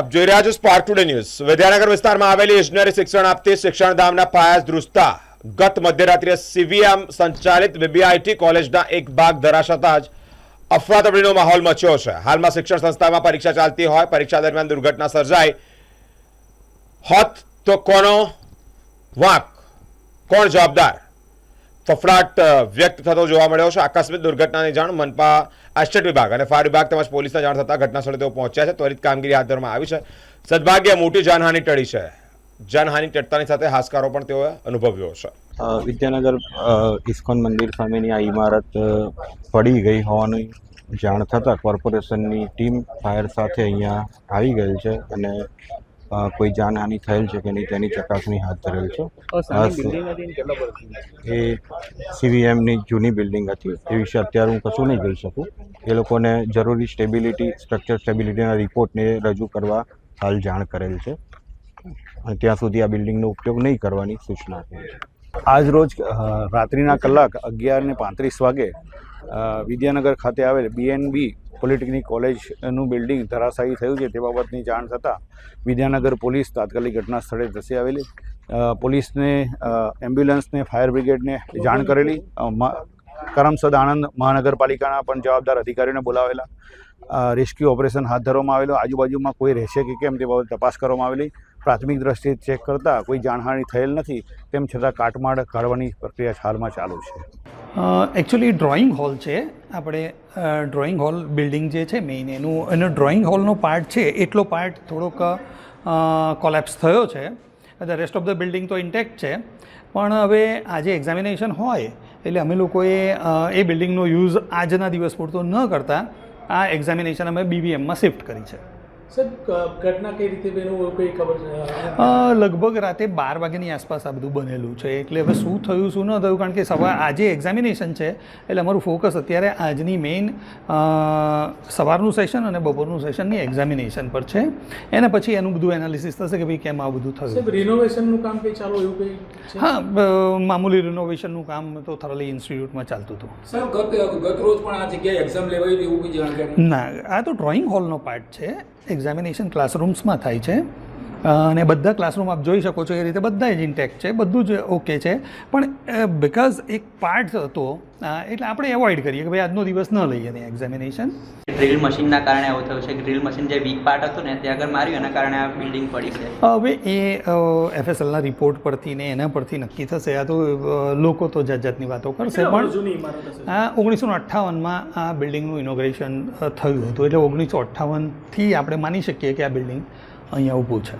આપ જોઈ રહ્યા છો સ્પાર્ક ટુડે ન્યૂઝ। વિદ્યાનગર વિસ્તારમાં આવેલી ઇજનેરી શિક્ષણ આપતી શિક્ષણધામના પાયા ધ્રુજતા ગત મધ્યરાત્રિએ સીવીએમ સંચાલિત વીબીઆઈટી કોલેજના એક ભાગ ધરાશાતા જ અફરાતફરીનો માહોલ મચ્યો છે। હાલમાં શિક્ષણ સંસ્થામાં પરીક્ષા ચાલતી હોય, પરીક્ષા દરમિયાન દુર્ઘટના સર્જાઈ હોત તો કોનો વાંક, કોણ જવાબદાર? ફફડાટ વ્યક્ત થતો જોવા મળ્યો છે। આકસ્મિક દુર્ઘટનાની જાણ મનપા એસ્ટેટ વિભાગ અને ફાયર વિભાગ તેમજ પોલીસને જાણ થતાં ઘટના સ્થળે તેઓ પહોંચ્યા છે। ત્વરિત કામગીરી હાથ ધરવામાં આવી છે। સદભાગ્યે મોટી જાનહાનિ ટળી છે। જાનહાનિ ટળતાની સાથે હાશકારો પણ તેઓએ અનુભવ્યો છે। વિદ્યાનગર ઇસ્કોન મંદિર સામેની આ ઇમારત પડી ગઈ હોવાની જાણ થતાં કોર્પોરેશનની ટીમ ફાયર સાથે અહીંયા આવી ગયેલ છે અને કોઈ જાનહાનિ થયેલ છે કે નહીં તેની ચકાસણી હાથ ધરેલ છે। એ સીવીએમની જૂની બિલ્ડિંગ હતી, એ વિશે અત્યારે હું કશું નહીં કહી શકું। એ લોકોને જરૂરી સ્ટ્રક્ચર સ્ટેબિલિટીના રિપોર્ટને રજૂ કરવા હાલ જાણ કરેલ છે અને ત્યાં સુધી આ બિલ્ડિંગનો ઉપયોગ નહીં કરવાની સૂચના આપી છે। આજ રોજ રાત્રિના કલાક 11:35 વાગે વિદ્યાનગર ખાતે આવેલ બીએનબી પોલિટેકનિક કોલેજનું બિલ્ડિંગ ધરાશાયી થયું છે તે બાબતની જાણ થતાં વિદ્યાનગર પોલીસ તાત્કાલિક ઘટના સ્થળે ધસી આવેલી। પોલીસને, એમ્બ્યુલન્સને, ફાયર બ્રિગેડને જાણ કરેલી। કરમસદ આણંદ મહાનગરપાલિકાના પણ જવાબદાર અધિકારીઓને બોલાવેલા। રેસ્ક્યુ ઓપરેશન હાથ ધરવામાં આવેલું। આજુબાજુમાં કોઈ રહેશે કે કેમ તે બાબતે તપાસ કરવામાં આવેલી। પ્રાથમિક દ્રષ્ટિએ ચેક કરતાં કોઈ જાનહાનિ થયેલ નથી, તેમ છતાં કાટમાળ કાઢવાની પ્રક્રિયા હાલમાં ચાલુ છે। એકચ્યુઅલી ડ્રોઈંગ હોલ છે, આપણે ડ્રોઈંગ હોલ બિલ્ડિંગ જે છે મેઇન એનો ડ્રોઈંગ હોલનો પાર્ટ છે એટલો પાર્ટ થોડોક કોલેપ્સ થયો છે। The rest of the building તો ઇન્ટેક્ટ છે, પણ હવે આજે એક્ઝામિનેશન હોય એટલે અમે લોકોએ એ બિલ્ડિંગનો યુઝ આજના દિવસ પૂરતો ન કરતાં આ એક્ઝામિનેશન અમે બીબીએમમાં શિફ્ટ કરી છે। સર, ઘટના કઈ રીતે બન્યું કોઈ ખબર છે? લગભગ રાતે 12 વાગ્યાની આસપાસ આ બધું બનેલું છે, એટલે હવે શું થયું શું ન થયું, કારણ કે આજે એક્ઝામિનેશન છે એટલે અમારું ફોકસ અત્યારે આજની મેઇન સવારનું સેશન અને બપોરનું સેશનની એક્ઝામિનેશન પર છે। એના પછી એનું બધું એનાલિસિસ થશે કે ભાઈ કેમ આ બધું થયું। રિનોવેશનનું કામ કંઈ ચાલુ એવું કંઈ? હા, મામૂલી રિનોવેશનનું કામ તો થરલી ઇન્સ્ટિટ્યૂટમાં ચાલતું હતું। સર, ગત રોજ પણ આ જગ્યાએ એક્ઝામ લેવાઈ એવું કોઈ જાણકારી? ના, આ તો ડ્રોઈંગ હોલનો પાર્ટ છે। એક્ઝામિનેશન ક્લાસરૂમ્સમાં થાય છે અને બધા ક્લાસરૂમ આપ જોઈ શકો છો એ રીતે બધા જ ઇન્ટેક્ટ છે, બધું જ ઓકે છે, પણ બિકોઝ એક પાર્ટ હતો એટલે આપણે એવોઇડ કરીએ કે ભાઈ આજનો દિવસ ન લઈએ ને એક્ઝામિનેશન। ડ્રિલ મશીનના કારણે આવું થયું છે કે ડ્રિલ મશીન જે વીક પાર્ટ હતું ને ત્યાં આગળ માર્યું, એના કારણે આ બિલ્ડિંગ પડી છે। હવે એ એફએસએલના રિપોર્ટ પરથી ને એના પરથી નક્કી થશે। આ તો લોકો તો જાતની વાતો કરશે, પણ આ 1958માં આ બિલ્ડિંગનું ઇનોગ્રેશન થયું હતું, એટલે 1958થી આપણે માની શકીએ કે આ બિલ્ડિંગ અહીંયા ઊભું છે।